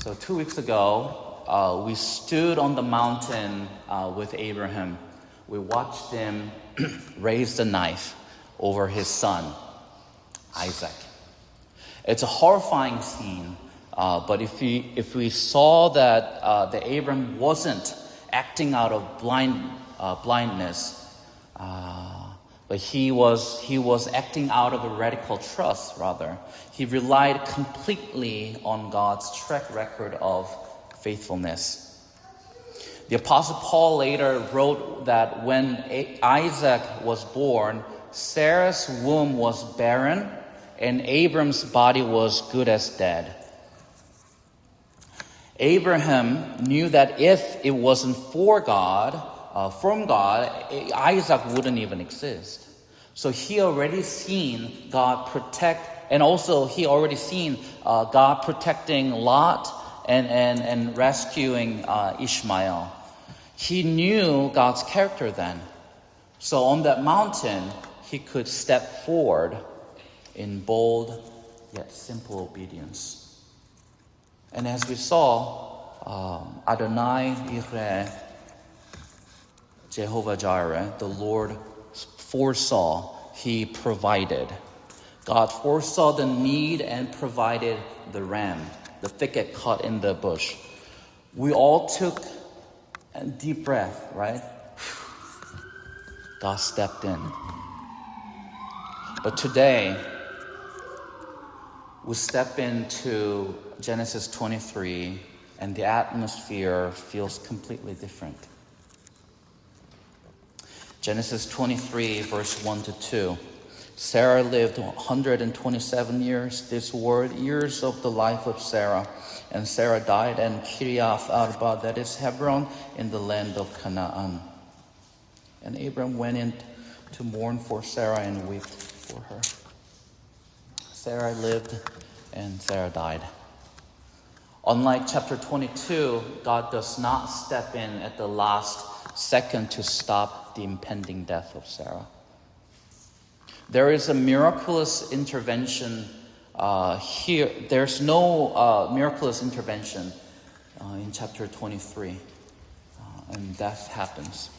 So 2 weeks ago, we stood on the mountain with Abraham. We watched him raise the knife over his son, Isaac. It's a horrifying scene, but if we saw that Abraham wasn't acting out of blindness, but he was acting out of a radical trust, rather. He relied completely on God's track record of faithfulness. The Apostle Paul later wrote that when Isaac was born, Sarah's womb was barren and Abram's body was good as dead. Abraham knew that if it wasn't from God, Isaac wouldn't even exist. So he already seen God protect, and also he already seen God protecting Lot and rescuing Ishmael. He knew God's character then. So on that mountain, he could step forward in bold yet simple obedience. And as we saw, Adonai Yireh, Jehovah Jireh, the Lord foresaw, he provided. God foresaw the need and provided the ram, the thicket caught in the bush. We all took a deep breath, right? God stepped in. But today, we step into Genesis 23, and the atmosphere feels completely different. Genesis 23, verse 1 to 2. Sarah lived 127 years. These were years of the life of Sarah. And Sarah died in Kiriath Arba, that is Hebron, in the land of Canaan. And Abram went in to mourn for Sarah and wept for her. Sarah lived and Sarah died. Unlike chapter 22, God does not step in at the last second to stop the impending death of Sarah. There is a miraculous intervention here. There's no miraculous intervention in chapter 23, and death happens.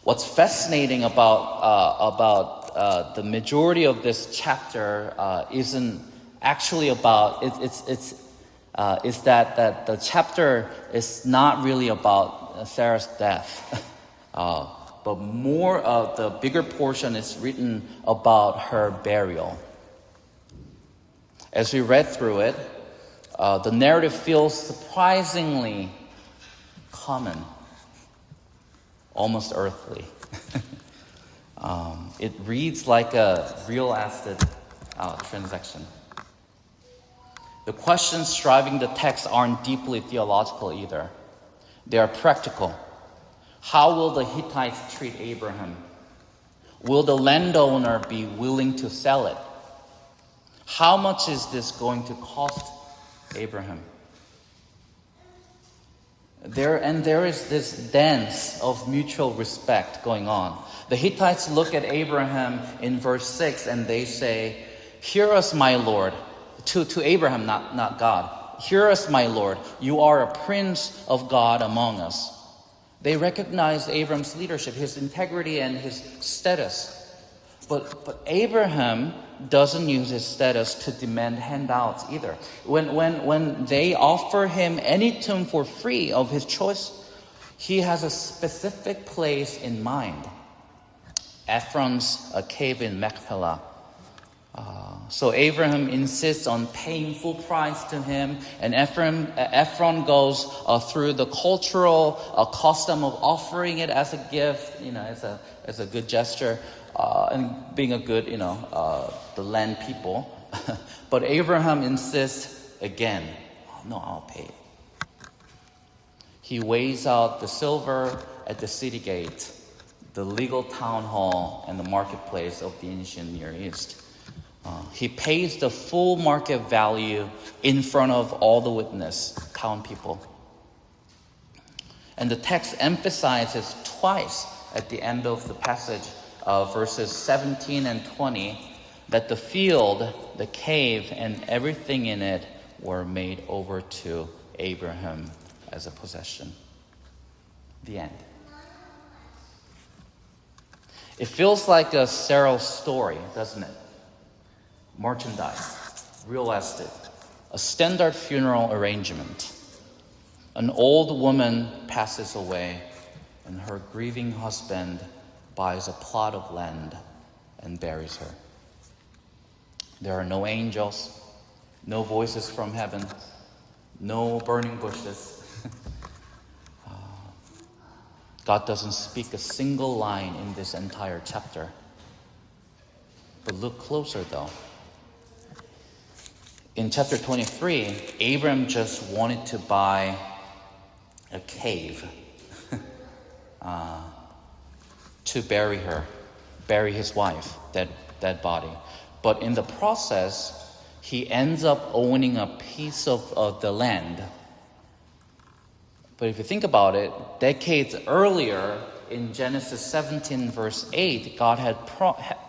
What's fascinating about the majority of this chapter isn't actually about is that the chapter is not really about Sarah's death, but more of the bigger portion is written about her burial. As we read through it, the narrative feels surprisingly common, almost earthly. It reads like a real estate transaction. The questions driving the text aren't deeply theological either. They are practical. How will the Hittites treat Abraham? Will the landowner be willing to sell it? How much is this going to cost Abraham? There is this dance of mutual respect going on. The Hittites look at Abraham in verse 6 and they say, "Hear us, my Lord." To Abraham, not God. "Hear us, my Lord. You are a prince of God among us." They recognize Abraham's leadership, his integrity, and his status. But Abraham doesn't use his status to demand handouts either. When they offer him any tomb for free of his choice, he has a specific place in mind. Ephron's cave in Machpelah. So Abraham insists on paying full price to him, and Ephron goes through the cultural custom of offering it as a gift, as a good gesture, and being a good, the land people. But Abraham insists again, "No, I'll pay it." He weighs out the silver at the city gate, the legal town hall, and the marketplace of the ancient Near East. He pays the full market value in front of all the witness, town people. And the text emphasizes twice at the end of the passage, verses 17 and 20, that the field, the cave, and everything in it were made over to Abraham as a possession. The end. It feels like a Sarah story, doesn't it? Merchandise, real estate, a standard funeral arrangement. An old woman passes away, and her grieving husband buys a plot of land and buries her. There are no angels, no voices from heaven, no burning bushes. God doesn't speak a single line in this entire chapter. But look closer though. In chapter 23, Abram just wanted to buy a cave to bury his wife, dead body. But in the process, he ends up owning a piece of the land. But if you think about it, decades earlier, in Genesis 17, verse 8, God had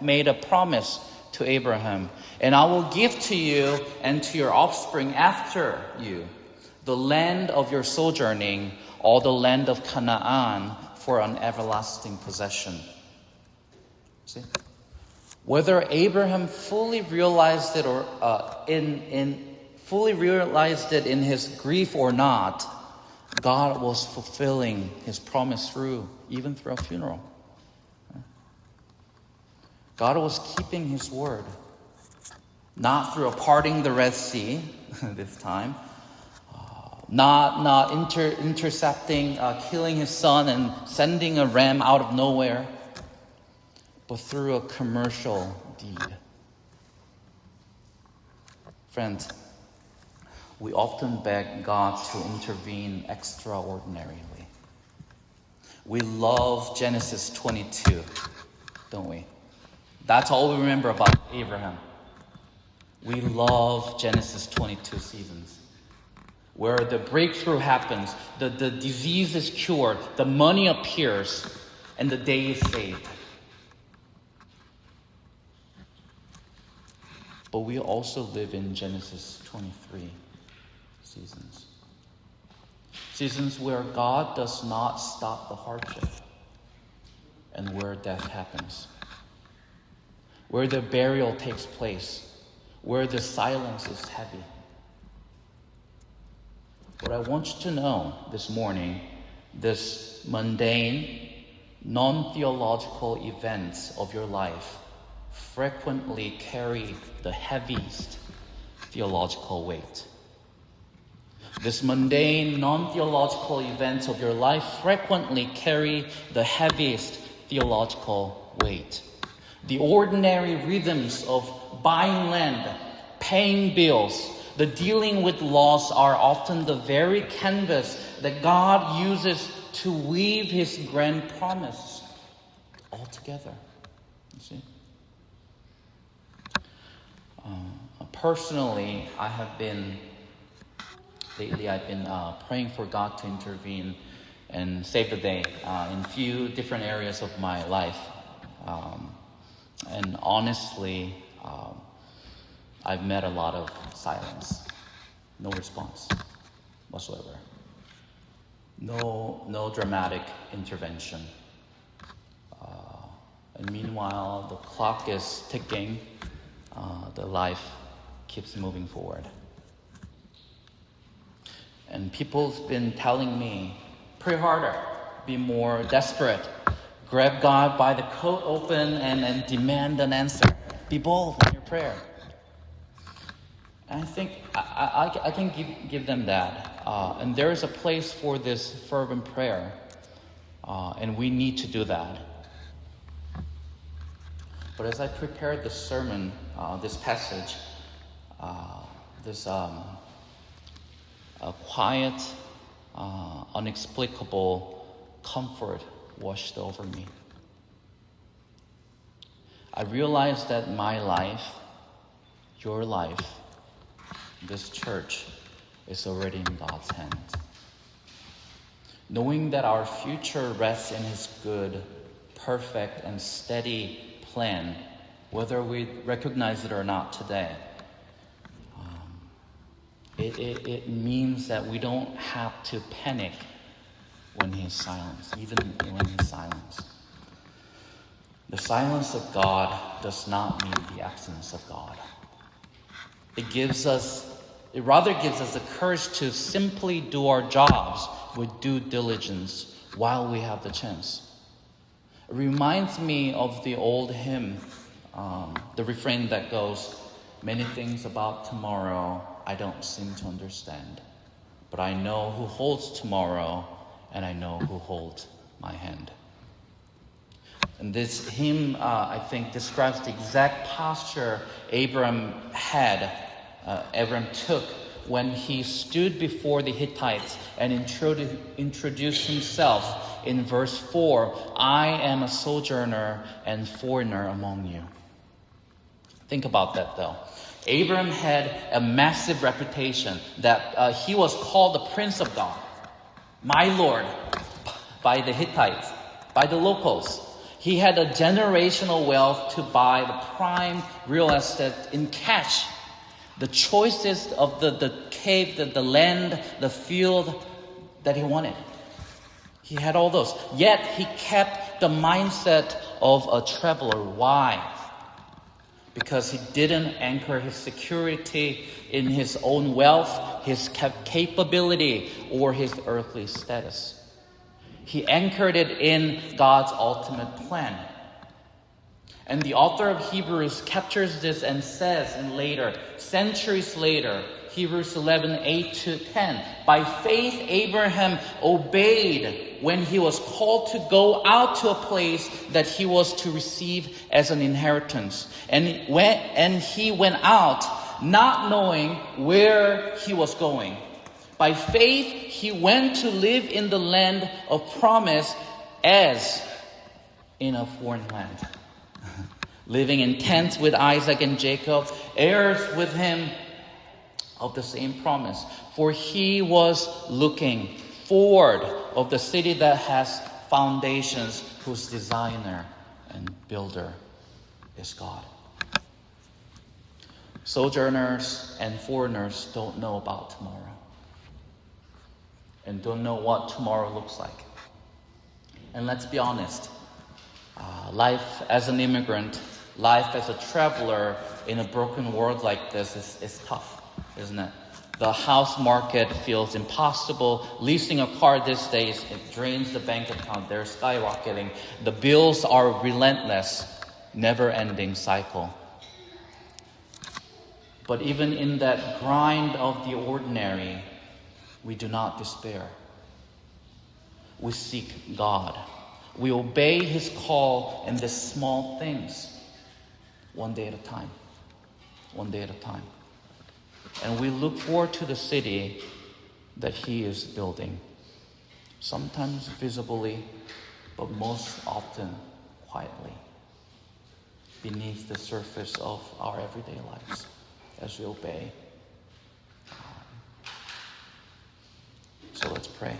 made a promise to Abraham, and I will give to you and to your offspring after you the land of your sojourning, all the land of Canaan, for an everlasting possession. See? Whether Abraham fully realized it or fully realized it in his grief or not, God was fulfilling his promise even through a funeral. God was keeping his word. Not through a parting the Red Sea this time. Not intercepting, killing his son and sending a ram out of nowhere. But through a commercial deed. Friends, we often beg God to intervene extraordinarily. We love Genesis 22, don't we? That's all we remember about Abraham. We love Genesis 22 seasons, where the breakthrough happens, the disease is cured, the money appears, and the day is saved. But we also live in Genesis 23 seasons. Seasons where God does not stop the hardship and where death happens. Where the burial takes place. Where the silence is heavy. What I want you to know this morning, this mundane, non-theological events of your life frequently carry the heaviest theological weight. This mundane, non-theological events of your life frequently carry the heaviest theological weight. The ordinary rhythms of buying land, paying bills, the dealing with loss are often the very canvas that God uses to weave his grand promise all together. You see? Personally, lately I've been praying for God to intervene and save the day in few different areas of my life. And honestly, I've met a lot of silence. No response whatsoever. No dramatic intervention. And meanwhile, the clock is ticking. The life keeps moving forward. And people's been telling me, pray harder, be more desperate, grab God by the coat open and demand an answer. Be bold in your prayer. And I think I can give them that. And there is a place for this fervent prayer. And we need to do that. But as I prepared this sermon, this passage, this a quiet, inexplicable comfort washed over me. I realized that my life, your life, this church is already in God's hands. Knowing that our future rests in his good, perfect, and steady plan, whether we recognize it or not today. it means that we don't have to panic when He's silent, even when He's silent. The silence of God does not mean the absence of God. It rather gives us the courage to simply do our jobs with due diligence while we have the chance. It reminds me of the old hymn, the refrain that goes, "Many things about tomorrow I don't seem to understand, but I know who holds tomorrow, and I know who holds my hand." And this hymn, I think, describes the exact posture Abraham took when he stood before the Hittites and introduced himself in verse 4, "I am a sojourner and foreigner among you." Think about that, though. Abraham had a massive reputation that he was called the Prince of God, my Lord, by the Hittites, by the locals. He had a generational wealth to buy the prime real estate in cash. The choicest of the cave, the land, the field that he wanted. He had all those. Yet he kept the mindset of a traveler. Why? Because he didn't anchor his security in his own wealth, his capability, or his earthly status. He anchored it in God's ultimate plan. And the author of Hebrews captures this and says centuries later, Hebrews 11:8-10, "By faith Abraham obeyed when he was called to go out to a place that he was to receive as an inheritance. And he went out not knowing where he was going. By faith he went to live in the land of promise as in a foreign land, living in tents with Isaac and Jacob, heirs with him of the same promise. For he was looking forward of the city that has foundations, whose designer and builder is God." Sojourners and foreigners don't know about tomorrow and don't know what tomorrow looks like. And let's be honest, life as an immigrant, life as a traveler in a broken world like this is tough, isn't it? The house market feels impossible. Leasing a car these days, it drains the bank account. They're skyrocketing. The bills are relentless, never-ending cycle. But even in that grind of the ordinary, we do not despair. We seek God. We obey His call in the small things, one day at a time. One day at a time. And we look forward to the city that He is building. Sometimes visibly, but most often quietly, beneath the surface of our everyday lives as we obey. So let's pray.